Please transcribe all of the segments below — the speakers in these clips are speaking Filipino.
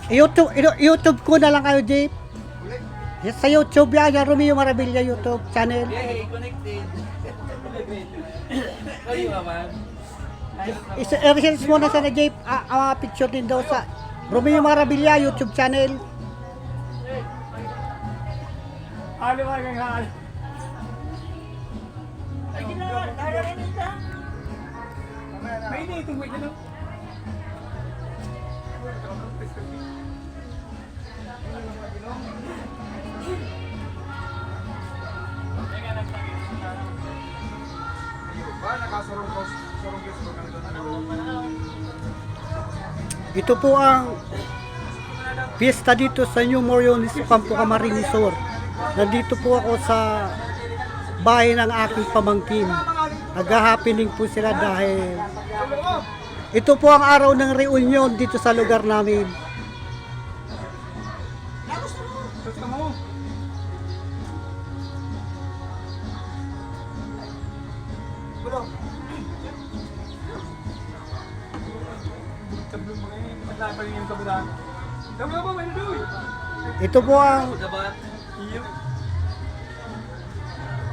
YouTube ko na lang kayo, Jeep. Yes, sa YouTube yan, yung Romeo Marabilia YouTube channel. Yay, connected. Kayo naman. I-research mo na sa Jeep, picture din daw sa Romeo Marabilia YouTube channel. Ano ba kang hal? May hindi itong wait na lang. Ito po ang piyesta dito sa New Moriones, Campo Camarin Resort. Nandito po ako sa bahay ng aking pamangkin. Nag-happening po sila dahil ito po ang araw ng reunion dito sa lugar namin. Gusto mo? Bro. Tablong mga yun. Maglapan yung kabulan. Tablong mo, may nadoy. Ito po ang Dabat. Iyo.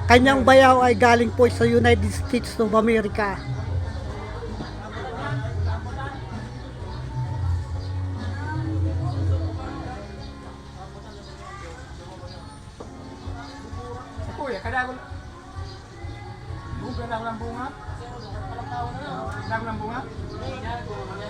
kanyang bayaw ay galing po sa United States of America. Kuya, kada ko. Buga lang ng bunga. Lang ng bunga.